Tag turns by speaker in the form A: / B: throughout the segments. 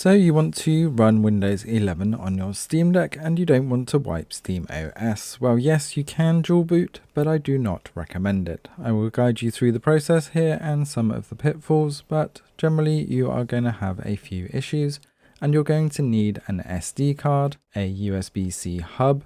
A: So you want to run Windows 11 on your Steam Deck and you don't want to wipe Steam OS. Well, yes, you can dual boot, but I do not recommend it. I will guide you through the process here and some of the pitfalls, but generally you are going to have a few issues and you're going to need an SD card, a USB-C hub,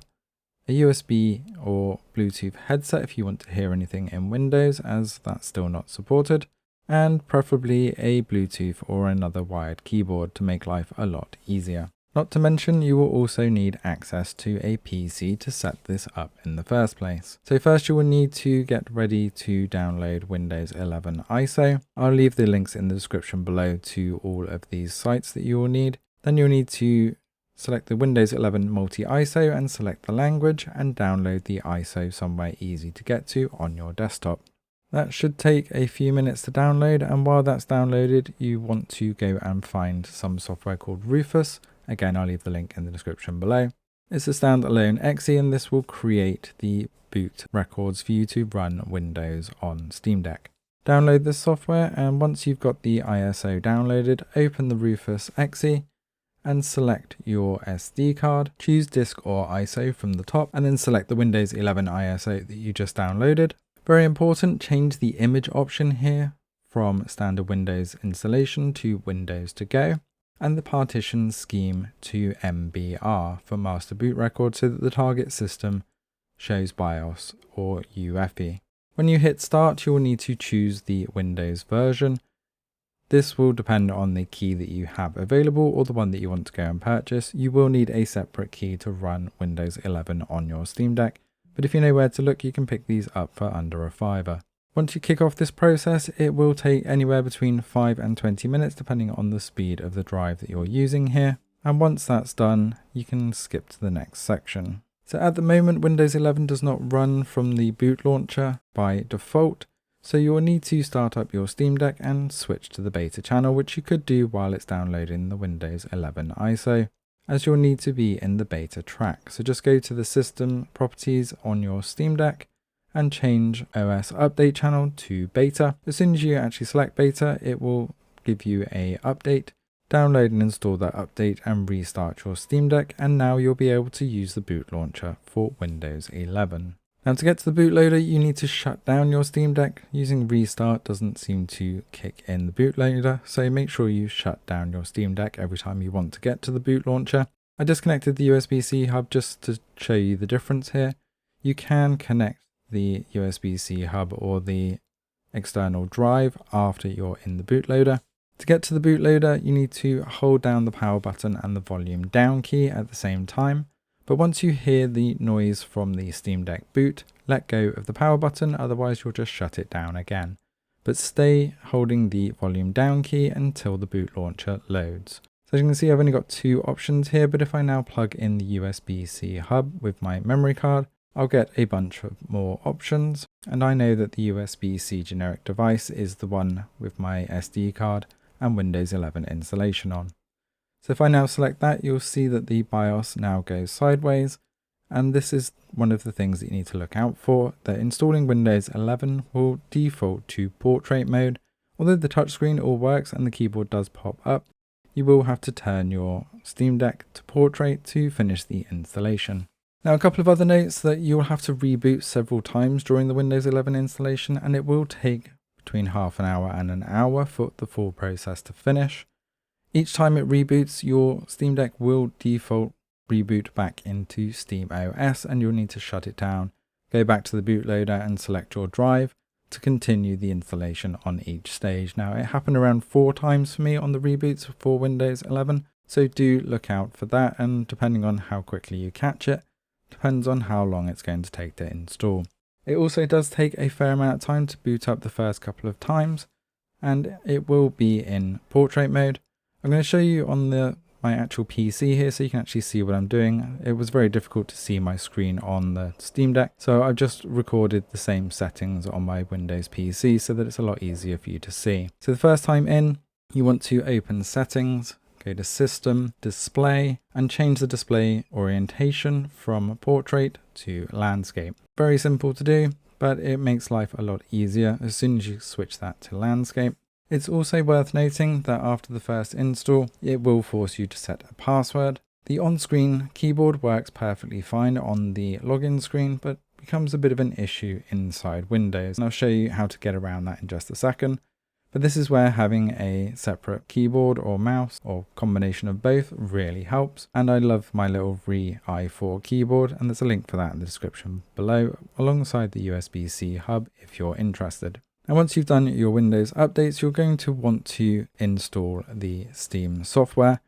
A: a USB or Bluetooth headset if you want to hear anything in Windows, as that's still not supported, and preferably a Bluetooth or another wired keyboard to make life a lot easier. Not to mention you will also need access to a PC to set this up in the first place. So first you will need to get ready to download Windows 11 ISO. I'll leave the links in the description below to all of these sites that you will need. Then you'll need to select the Windows 11 multi-ISO and select the language and download the ISO somewhere easy to get to on your desktop. That should take a few minutes to download, and while that's downloaded you want to go and find some software called Rufus. Again, I'll leave the link in the description below. It's a standalone exe and this will create the boot records for you to run Windows on Steam Deck. Download this software, and once you've got the ISO downloaded, open the Rufus exe and select your SD card. Choose disk or ISO from the top and then select the Windows 11 ISO that you just downloaded. Very important, change the image option here from standard Windows installation to Windows to go, and the partition scheme to MBR for master boot record so that the target system shows BIOS or UEFI. When you hit start, you will need to choose the Windows version. This will depend on the key that you have available or the one that you want to go and purchase. You will need a separate key to run Windows 11 on your Steam Deck, but if you know where to look, you can pick these up for under a $5. Once you kick off this process, it will take anywhere between 5 and 20 minutes depending on the speed of the drive that you're using here. And once that's done, you can skip to the next section. So at the moment, Windows 11 does not run from the boot launcher by default. So you will need to start up your Steam Deck and switch to the beta channel, which you could do while it's downloading the Windows 11 ISO, as you'll need to be in the beta track. So just go to the system properties on your Steam Deck and change OS update channel to beta. As soon as you actually select beta, it will give you a update. Download and install that update and restart your Steam Deck, and now you'll be able to use the boot launcher for Windows 11. Now to get to the bootloader, you need to shut down your Steam Deck. Using restart doesn't seem to kick in the bootloader, so make sure you shut down your Steam Deck every time you want to get to the boot launcher. I disconnected the USB-C hub just to show you the difference here. You can connect the USB-C hub or the external drive after you're in the bootloader. To get to the bootloader, you need to hold down the power button and the volume down key at the same time. But once you hear the noise from the Steam Deck boot, let go of the power button, otherwise you'll just shut it down again. But stay holding the volume down key until the boot launcher loads. So as you can see, I've only got two options here, but if I now plug in the USB-C hub with my memory card, I'll get a bunch of more options. And I know that the USB-C generic device is the one with my SD card and Windows 11 installation on. So if I now select that, you'll see that the BIOS now goes sideways, and this is one of the things that you need to look out for, that installing Windows 11 will default to portrait mode. Although the touchscreen all works and the keyboard does pop up, you will have to turn your Steam Deck to portrait to finish the installation. Now a couple of other notes, that you'll have to reboot several times during the Windows 11 installation, and it will take between half an hour and an hour for the full process to finish. Each time it reboots, your Steam Deck will default reboot back into Steam OS, and you'll need to shut it down, go back to the bootloader and select your drive to continue the installation on each stage. Now it happened around 4 times for me on the reboots for Windows 11, so do look out for that, and depending on how quickly you catch it, depends on how long it's going to take to install. It also does take a fair amount of time to boot up the first couple of times, and it will be in portrait mode. I'm going to show you on my actual PC here so you can actually see what I'm doing. It was very difficult to see my screen on the Steam Deck, so I've just recorded the same settings on my Windows PC so that it's a lot easier for you to see. So the first time in, you want to open Settings, go to System, Display, and change the display orientation from Portrait to Landscape. Very simple to do, but it makes life a lot easier as soon as you switch that to Landscape. It's also worth noting that after the first install, it will force you to set a password. The on-screen keyboard works perfectly fine on the login screen, but becomes a bit of an issue inside Windows. And I'll show you how to get around that in just a second. But this is where having a separate keyboard or mouse or combination of both really helps. And I love my little i4 keyboard, and there's a link for that in the description below alongside the USB-C hub if you're interested. And once you've done your Windows updates, you're going to want to install the Steam software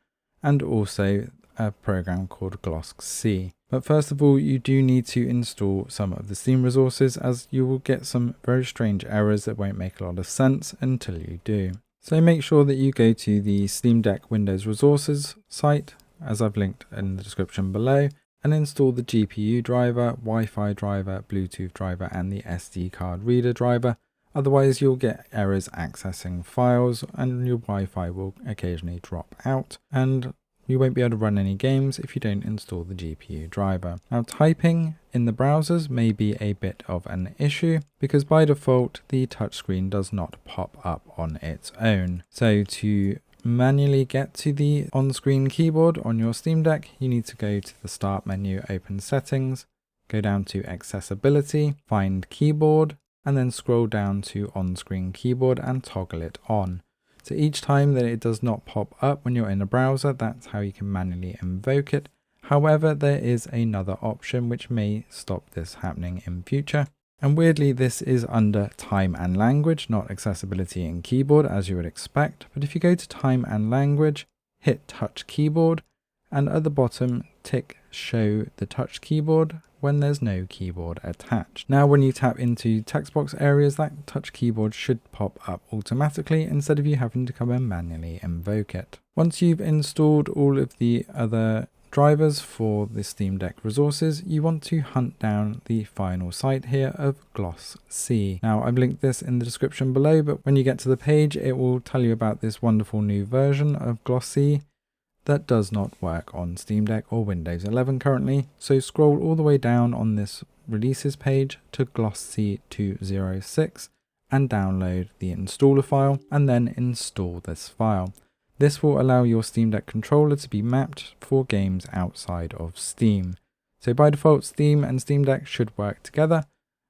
A: and also a program called glossc. But first of all, you do need to install some of the Steam resources, as you will get some very strange errors that won't make a lot of sense until you do. So make sure that you go to the Steam Deck Windows Resources site, as I've linked in the description below, and install the GPU driver, Wi-Fi driver, Bluetooth driver, and the SD card reader driver. Otherwise, you'll get errors accessing files and your Wi-Fi will occasionally drop out, and you won't be able to run any games if you don't install the GPU driver. Now, typing in the browsers may be a bit of an issue because by default the touchscreen does not pop up on its own. So to manually get to the on-screen keyboard on your Steam Deck, you need to go to the Start menu, open Settings, go down to Accessibility, find Keyboard, and then scroll down to On-Screen Keyboard and toggle it on. So each time that it does not pop up when you're in a browser, that's how you can manually invoke it. However, there is another option which may stop this happening in future. And weirdly, this is under time and language, not accessibility and keyboard as you would expect. But if you go to time and language, hit touch keyboard, and at the bottom tick show the touch keyboard when there's no keyboard attached. Now when you tap into text box areas, that touch keyboard should pop up automatically instead of you having to come and manually invoke it. Once you've installed all of the other drivers for the Steam Deck resources, you want to hunt down the final site here of glossc. Now I've linked this in the description below, but when you get to the page it will tell you about this wonderful new version of glossc that does not work on Steam Deck or Windows 11 currently. So scroll all the way down on this releases page to glossc 206 and download the installer file and then install this file. This will allow your Steam Deck controller to be mapped for games outside of Steam. So by default, Steam and Steam Deck should work together.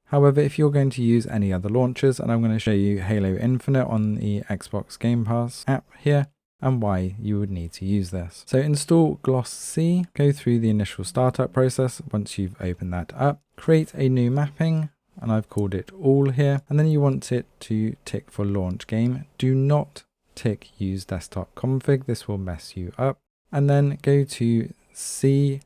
A: However, if you're going to use any other launchers, and I'm going to show you Halo Infinite on the Xbox Game Pass app here, and why you would need to use this. So install glossc, go through the initial startup process. Once you've opened that up, create a new mapping, and I've called it all here, and then you want it to tick for launch game. Do not tick use desktop config, this will mess you up. And then go to C,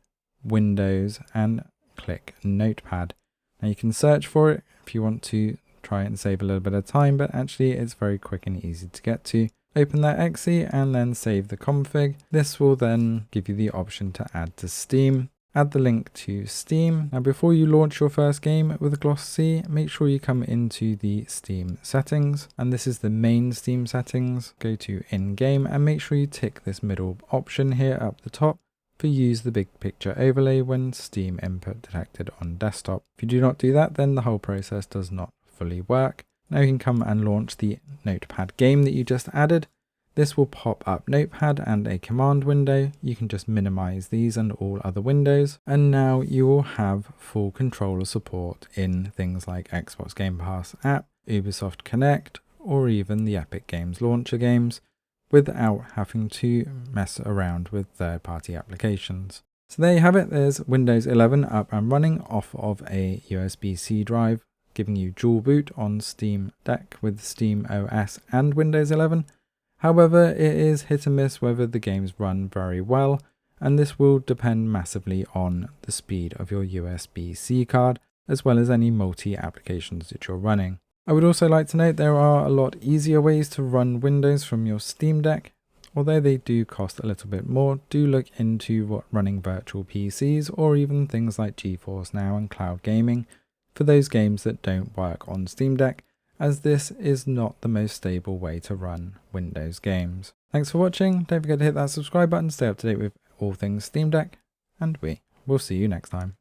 A: Windows, and click Notepad. Now you can search for it if you want to try and save a little bit of time, but actually it's very quick and easy to get to. Open that exe and then save the config. This will then give you the option to add to Steam. Add the link to Steam. Now before you launch your first game with glossc, make sure you come into the Steam settings, and this is the main Steam settings. Go to in-game and make sure you tick this middle option here up the top for use the big picture overlay when Steam input detected on desktop. If you do not do that, then the whole process does not fully work. Now you can come and launch the Notepad game that you just added. This will pop up Notepad and a command window. You can just minimize these and all other windows. And now you will have full controller support in things like Xbox Game Pass app, Ubisoft Connect, or even the Epic Games launcher games without having to mess around with third-party applications. So there you have it. There's Windows 11 up and running off of a USB-C drive, giving you dual boot on Steam Deck with Steam OS and Windows 11. However, it is hit and miss whether the games run very well, and this will depend massively on the speed of your USB-C card, as well as any multi-applications that you're running. I would also like to note there are a lot easier ways to run Windows from your Steam Deck. Although they do cost a little bit more, do look into running virtual PCs or even things like GeForce Now and cloud gaming for those games that don't work on Steam Deck, as this is not the most stable way to run Windows games. Thanks for watching, don't forget to hit that subscribe button to stay up to date with all things Steam Deck, and we will see you next time.